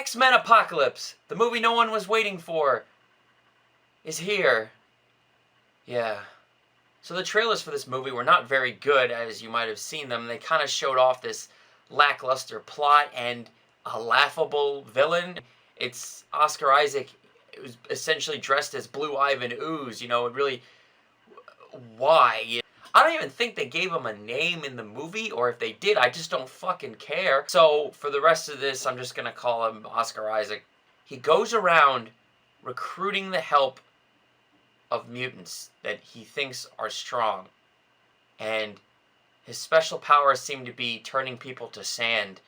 X-Men Apocalypse, the movie no one was waiting for, is here. Yeah. So the trailers for this movie were not very good, as you might have seen them. They kind of showed off this lackluster plot and a laughable villain. It's Oscar Isaac. It was essentially dressed as Blue Ivan Ooze. You know, it really... Why? I don't even think they gave him a name in the movie, or if they did, I just don't fucking care. So for the rest of this, I'm just gonna call him Oscar Isaac. He goes around recruiting the help of mutants that he thinks are strong. And his special powers seem to be turning people to sand.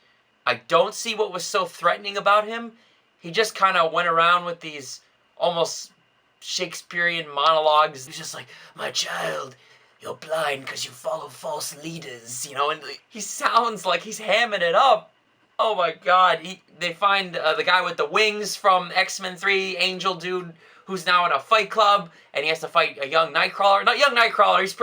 I don't see what was so threatening about him. He just kind of went around with these almost Shakespearean monologues. He's just like, my child, you're blind because you follow false leaders, you know, and he sounds like he's hamming it up. Oh my god. They find the guy with the wings from X-Men 3, Angel Dude, who's now in a fight club, and he has to fight a young Nightcrawler. Not young Nightcrawler, he's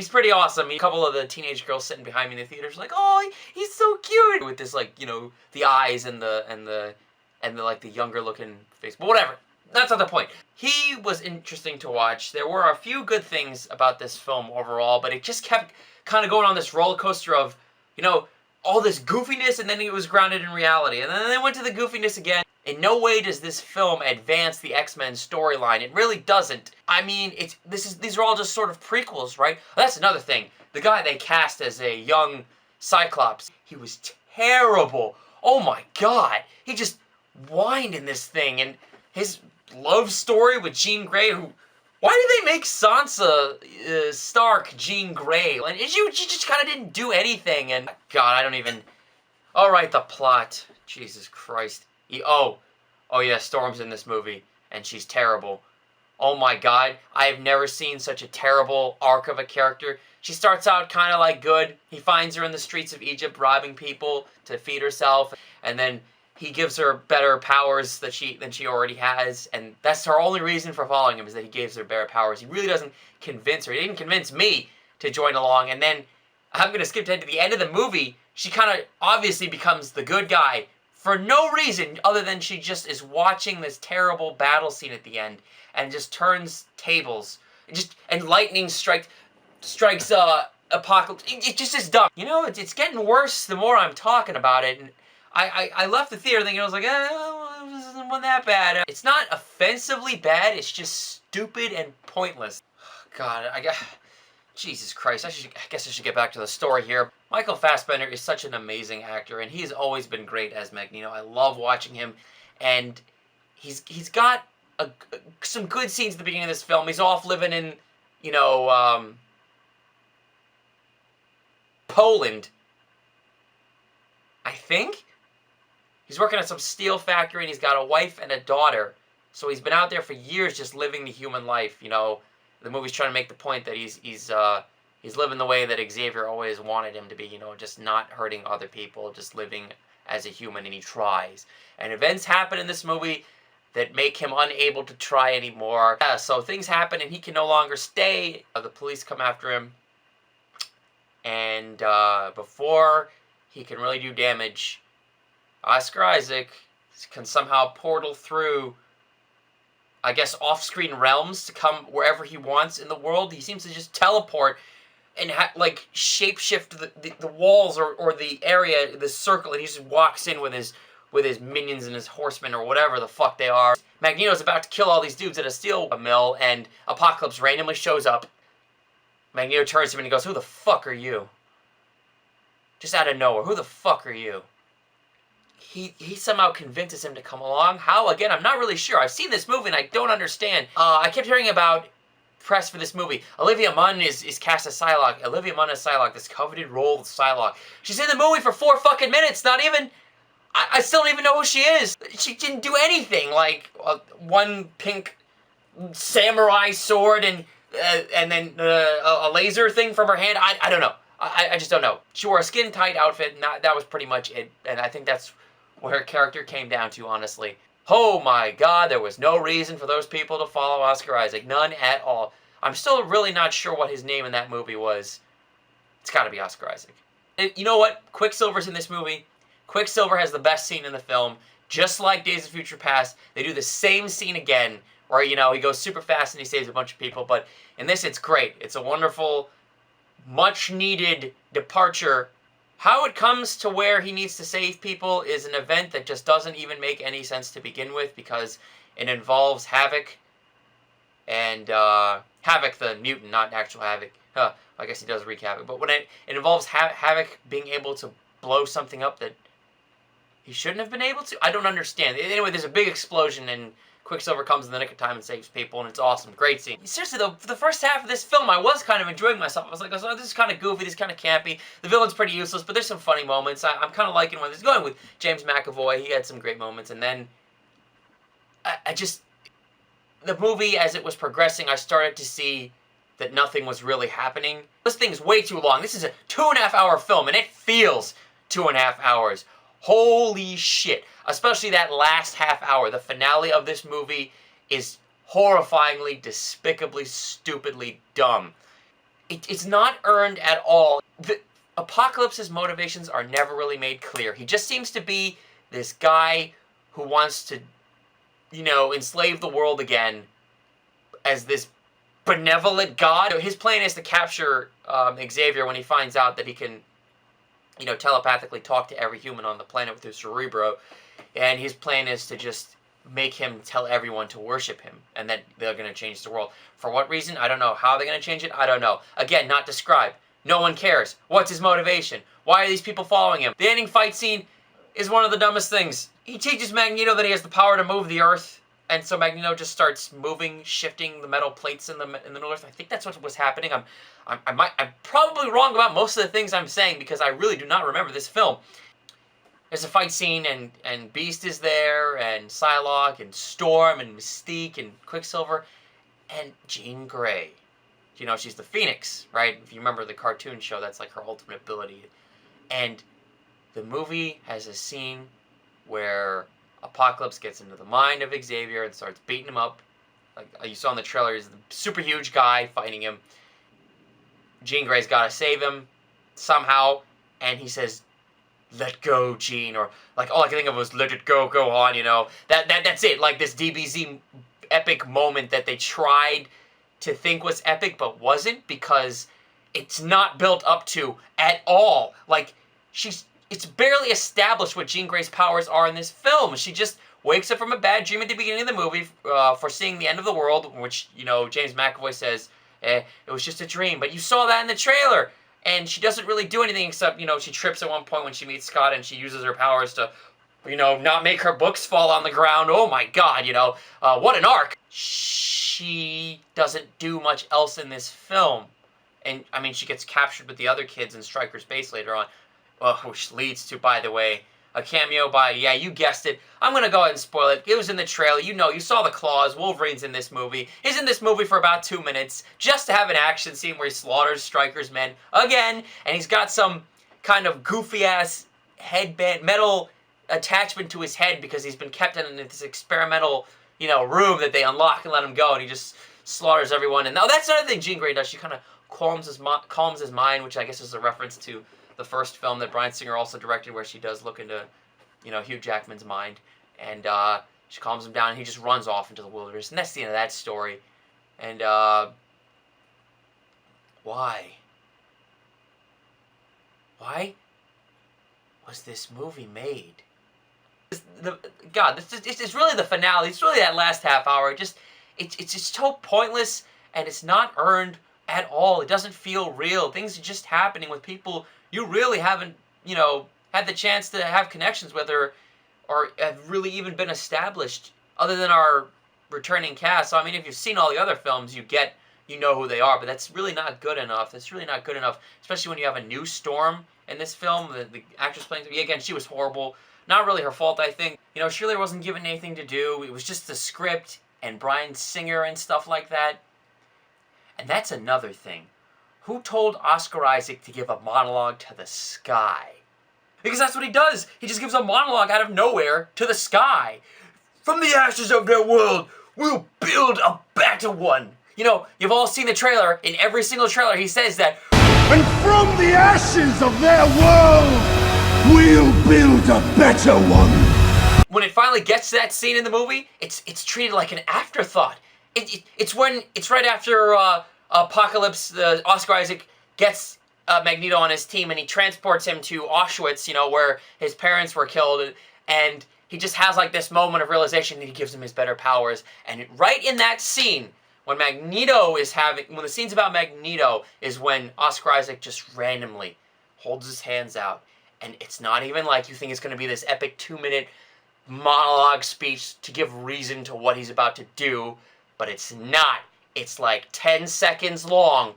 pretty awesome. A couple of the teenage girls sitting behind me in the theaters like, oh, he's so cute! With this, like, you know, the eyes and the like, the younger looking face. But whatever. That's not the point. He was interesting to watch. There were a few good things about this film overall, but it just kept kind of going on this roller coaster of, you know, all this goofiness, and then it was grounded in reality. And then they went to the goofiness again. In no way does this film advance the X-Men storyline. It really doesn't. I mean, these are all just sort of prequels, right? That's another thing. The guy they cast as a young Cyclops, he was terrible. Oh my god. He just whined in this thing, and his love story with Jean Grey, who... Why did they make Sansa Stark Jean Grey? And she just kind of didn't do anything, and... God, I don't even... Alright, the plot. Jesus Christ. Oh yeah, Storm's in this movie, and she's terrible. Oh my god, I have never seen such a terrible arc of a character. She starts out kind of like good. He finds her in the streets of Egypt robbing people to feed herself, and then he gives her better powers than she already has, and that's her only reason for following him, is that he gives her better powers. He really doesn't convince her. He didn't convince me to join along, and then I'm going to skip ahead to the end of the movie. She kind of obviously becomes the good guy for no reason other than she just is watching this terrible battle scene at the end and just turns tables. And lightning strikes Apocalypse. It just is dumb. You know, it's getting worse the more I'm talking about it. And I left the theater thinking, I was like, this isn't that bad. It's not offensively bad, it's just stupid and pointless. God, Jesus Christ, I guess I should get back to the story here. Michael Fassbender is such an amazing actor, and he's always been great as Magneto. I love watching him, and he's got some good scenes at the beginning of this film. He's off living in, you know, Poland, I think? He's working at some steel factory, and he's got a wife and a daughter. So he's been out there for years just living the human life, you know. The movie's trying to make the point that he's living the way that Xavier always wanted him to be, you know, just not hurting other people, just living as a human, and he tries. And events happen in this movie that make him unable to try anymore. Yeah, so things happen, and he can no longer stay. The police come after him, and before he can really do damage, Oscar Isaac can somehow portal through, I guess, off-screen realms to come wherever he wants in the world. He seems to just teleport and like shapeshift the walls or the area, the circle, and he just walks in with his minions and his horsemen or whatever the fuck they are. Magneto's about to kill all these dudes at a steel mill, and Apocalypse randomly shows up. Magneto turns to him and he goes, "Who the fuck are you?" Just out of nowhere, who the fuck are you? He somehow convinces him to come along. How? Again, I'm not really sure. I've seen this movie and I don't understand. I kept hearing about press for this movie. Olivia Munn is cast as Psylocke. Olivia Munn as Psylocke, this coveted role of Psylocke. She's in the movie for 4 fucking minutes, not even... I still don't even know who she is. She didn't do anything, like one pink samurai sword and then a laser thing from her hand. I don't know. I just don't know. She wore a skin-tight outfit, and that was pretty much it. And I think that's what her character came down to, honestly. Oh my god, there was no reason for those people to follow Oscar Isaac. None at all. I'm still really not sure what his name in that movie was. It's gotta be Oscar Isaac. You know what? Quicksilver's in this movie. Quicksilver has the best scene in the film. just like Days of Future Past. They do the same scene again, where, you know, he goes super fast and he saves a bunch of people, but in this, it's great. It's a wonderful, much-needed departure. How it comes to where he needs to save people is an event that just doesn't even make any sense to begin with, because it involves Havoc, and, Havoc the mutant, not actual Havoc. I guess he does wreak havoc, but when it involves Havoc being able to blow something up that he shouldn't have been able to, I don't understand. Anyway, there's a big explosion, and Quicksilver comes in the nick of time and saves people, and it's awesome. Great scene. Seriously, though, for the first half of this film, I was kind of enjoying myself. I was like, oh, this is kind of goofy, this is kind of campy. The villain's pretty useless, but there's some funny moments. I'm kind of liking where this is going with James McAvoy. He had some great moments, and then the movie, as it was progressing, I started to see that nothing was really happening. This thing's way too long. This is a 2.5 hour film, and it feels 2.5 hours. Holy shit. Especially that last half hour. The finale of this movie is horrifyingly, despicably, stupidly dumb. It's not earned at all. Apocalypse's motivations are never really made clear. He just seems to be this guy who wants to, you know, enslave the world again as this benevolent god. His plan is to capture Xavier when he finds out that he can, you know, telepathically talk to every human on the planet with his cerebro. And his plan is to just make him tell everyone to worship him, and that they're going to change the world. For what reason? I don't know. How they're going to change it? I don't know. Again, not described. No one cares. What's his motivation? Why are these people following him? The ending fight scene is one of the dumbest things. He teaches Magneto that he has the power to move the Earth, and so Magneto just starts moving, shifting the metal plates in the Middle Earth. I think that's what was happening. I'm probably wrong about most of the things I'm saying, because I really do not remember this film. There's a fight scene, and Beast is there, and Psylocke, and Storm, and Mystique, and Quicksilver, and Jean Grey. You know, she's the Phoenix, right? If you remember the cartoon show, that's like her ultimate ability. And the movie has a scene where Apocalypse gets into the mind of Xavier and starts beating him up. Like you saw in the trailer, he's the super huge guy fighting him. Jean Grey's got to save him somehow, and he says, "Let go, Jean," or like all I can think of was "Let it go, go on." You know, that's it. Like this DBZ epic moment that they tried to think was epic but wasn't, because it's not built up to at all. Like it's barely established what Jean Grey's powers are in this film. She just wakes up from a bad dream at the beginning of the movie, foreseeing the end of the world, which, you know, James McAvoy says, it was just a dream. But you saw that in the trailer. And she doesn't really do anything except, you know, she trips at one point when she meets Scott, and she uses her powers to, you know, not make her books fall on the ground. Oh my god, you know, what an arc. She doesn't do much else in this film. And, I mean, she gets captured with the other kids in Stryker's base later on. Which leads to, by the way, a cameo by, yeah, you guessed it. I'm going to go ahead and spoil it. It was in the trailer. You know, you saw the claws. Wolverine's in this movie. He's in this movie for about 2 minutes just to have an action scene where he slaughters Stryker's men again. And he's got some kind of goofy-ass headband, metal attachment to his head because he's been kept in this experimental, you know, room that they unlock and let him go. And he just slaughters everyone. And now that's another thing Jean Grey does. She kind of calms his mind, which I guess is a reference to the first film that Bryan Singer also directed, where she does look into, you know, Hugh Jackman's mind, and she calms him down, and he just runs off into the wilderness, and that's the end of that story. And why was this movie made? God, it's really the finale. It's really that last half hour. It's just so pointless, and it's not earned at all. It doesn't feel real. Things are just happening with people you really haven't, you know, had the chance to have connections with, or have really even been established, other than our returning cast. So, I mean, if you've seen all the other films, you know who they are, but that's really not good enough. That's really not good enough, especially when you have a new Storm in this film. The actress playing, again, she was horrible. Not really her fault, I think. You know, she really wasn't given anything to do. It was just the script and Bryan Singer and stuff like that. And that's another thing. Who told Oscar Isaac to give a monologue to the sky? Because that's what he does. He just gives a monologue out of nowhere to the sky. From the ashes of their world, we'll build a better one. You know, you've all seen the trailer. In every single trailer, he says that. And from the ashes of their world, we'll build a better one. when it finally gets to that scene in the movie, it's treated like an afterthought. It's right after Apocalypse, Oscar Isaac gets Magneto on his team, and he transports him to Auschwitz, you know, where his parents were killed, and he just has like this moment of realization that he gives him his better powers. And right in that scene, when the scene's about Magneto, is when Oscar Isaac just randomly holds his hands out, and it's not even like you think it's going to be this epic 2-minute monologue speech to give reason to what he's about to do, but it's not. It's like 10 seconds long,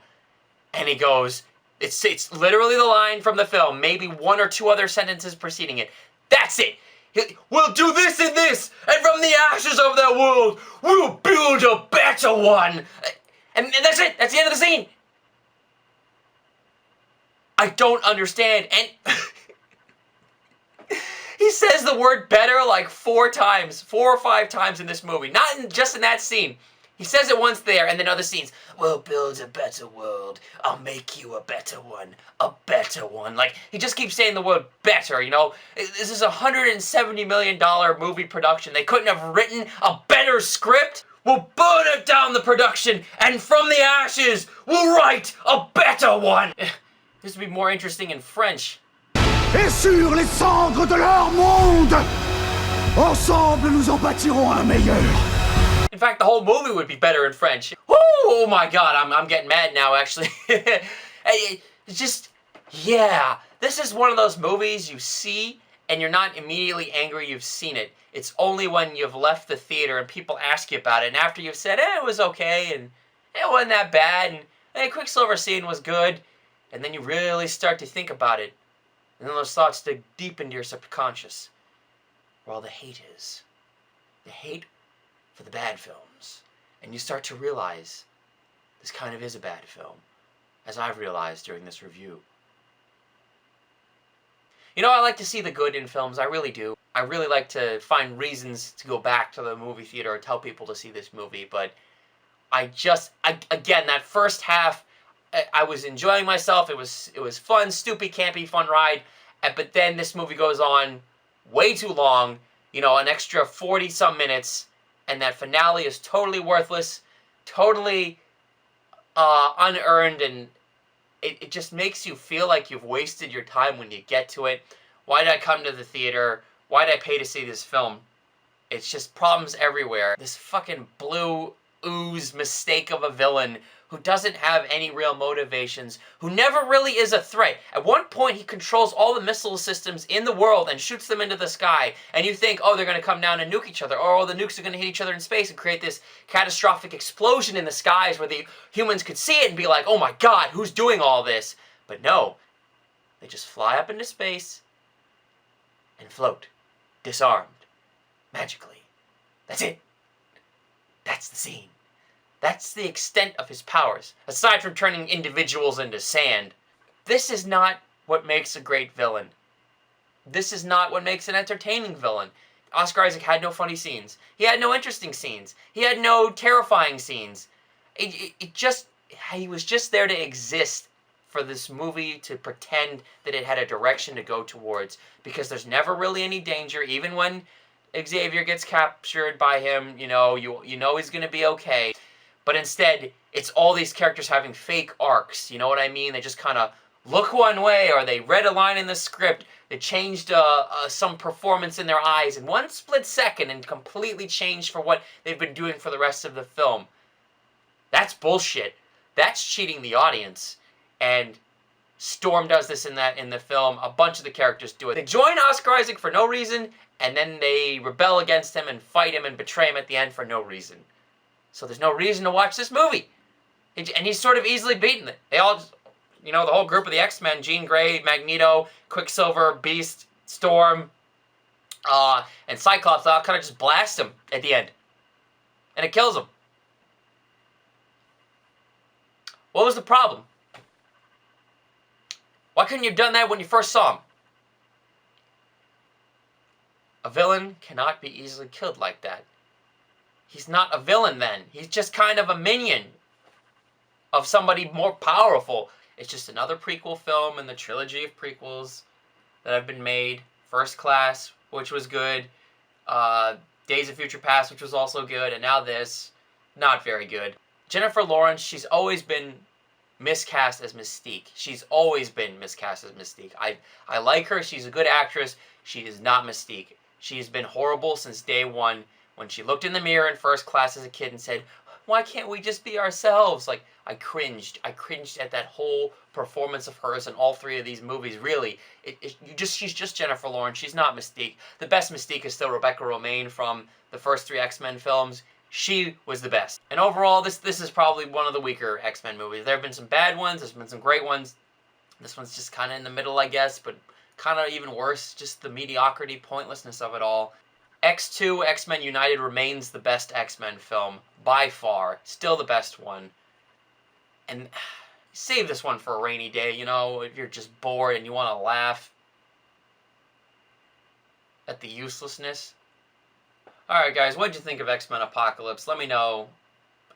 and he goes, it's literally the line from the film, maybe one or two other sentences preceding it. That's it. We'll do this and this, and from the ashes of that world, we'll build a better one. And that's it. That's the end of the scene. I don't understand. And he says the word better like 4 or 5 times in this movie. Not just in that scene. He says it once there, and then other scenes. We'll build a better world. I'll make you a better one. A better one. Like, he just keeps saying the word better, you know? This is a $170 million movie production. They couldn't have written a better script? We'll burn it down, the production, and from the ashes, we'll write a better one. This would be more interesting in French. Et sur les cendres de leur monde, ensemble nous en bâtirons un meilleur. In fact, the whole movie would be better in French. Woo! Oh my god, I'm getting mad now, actually. It's just, yeah. This is one of those movies you see, and you're not immediately angry you've seen it. It's only when you've left the theater and people ask you about it, and after you've said, it was okay, and it wasn't that bad, and hey, Quicksilver scene was good, and then you really start to think about it, and then those thoughts dig deep into your subconscious, where all the hate is. The hate for the bad films. And you start to realize this kind of is a bad film, as I've realized during this review. You know, I like to see the good in films, I really do. I really like to find reasons to go back to the movie theater or tell people to see this movie, but again, that first half, I was enjoying myself, it was fun, stupid, campy, fun ride, but then this movie goes on way too long, you know, an extra 40-some minutes, and that finale is totally worthless, totally unearned, and it just makes you feel like you've wasted your time when you get to it. Why did I come to the theater? Why did I pay to see this film? It's just problems everywhere. This fucking blue ooze mistake of a villain who doesn't have any real motivations, who never really is a threat. At one point, he controls all the missile systems in the world and shoots them into the sky, and you think, oh, they're going to come down and nuke each other, or oh, the nukes are going to hit each other in space and create this catastrophic explosion in the skies where the humans could see it and be like, oh my god, who's doing all this? But no, they just fly up into space and float, disarmed, magically. That's it. That's the scene. That's the extent of his powers, aside from turning individuals into sand. This is not what makes a great villain. This is not what makes an entertaining villain. Oscar Isaac had no funny scenes. He had no interesting scenes. He had no terrifying scenes. He was just there to exist for this movie to pretend that it had a direction to go towards, because there's never really any danger, even when Xavier gets captured by him, you know he's going to be okay. But instead, it's all these characters having fake arcs, you know what I mean? They just kind of look one way, or they read a line in the script, they changed some performance in their eyes in one split second and completely changed for what they've been doing for the rest of the film. That's bullshit. That's cheating the audience. And Storm does this in the film. A bunch of the characters do it. They join Oscar Isaac for no reason, and then they rebel against him and fight him and betray him at the end for no reason. So there's no reason to watch this movie. And he's sort of easily beaten. They all, the whole group of the X-Men, Jean Grey, Magneto, Quicksilver, Beast, Storm, and Cyclops, they all kind of just blast him at the end. And it kills him. What was the problem? Why couldn't you have done that when you first saw him? A villain cannot be easily killed like that. He's not a villain then. He's just kind of a minion of somebody more powerful. It's just another prequel film in the trilogy of prequels that have been made. First Class, which was good. Days of Future Past, which was also good, and now this, not very good. Jennifer Lawrence, she's always been miscast as Mystique. She's always been miscast as Mystique. I like her. She's a good actress. She is not Mystique. She's been horrible since day one. When she looked in the mirror in First Class as a kid and said, "Why can't we just be ourselves?" Like, I cringed. I cringed at that whole performance of hers in all three of these movies. Really, she's just Jennifer Lawrence. She's not Mystique. The best Mystique is still Rebecca Romijn from the first three X-Men films. She was the best. And overall, this is probably one of the weaker X-Men movies. There have been some bad ones. There's been some great ones. This one's just kind of in the middle, I guess, but kind of even worse. Just the mediocrity, pointlessness of it all. X2, X-Men United, remains the best X-Men film. By far. Still the best one. And save this one for a rainy day, you know, if you're just bored and you want to laugh at the uselessness. Alright guys, what'd you think of X-Men Apocalypse? Let me know.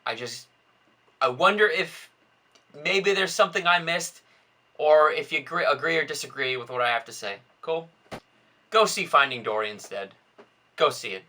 I wonder if maybe there's something I missed, or if you agree or disagree with what I have to say. Cool? Go see Finding Dory instead. Go see it.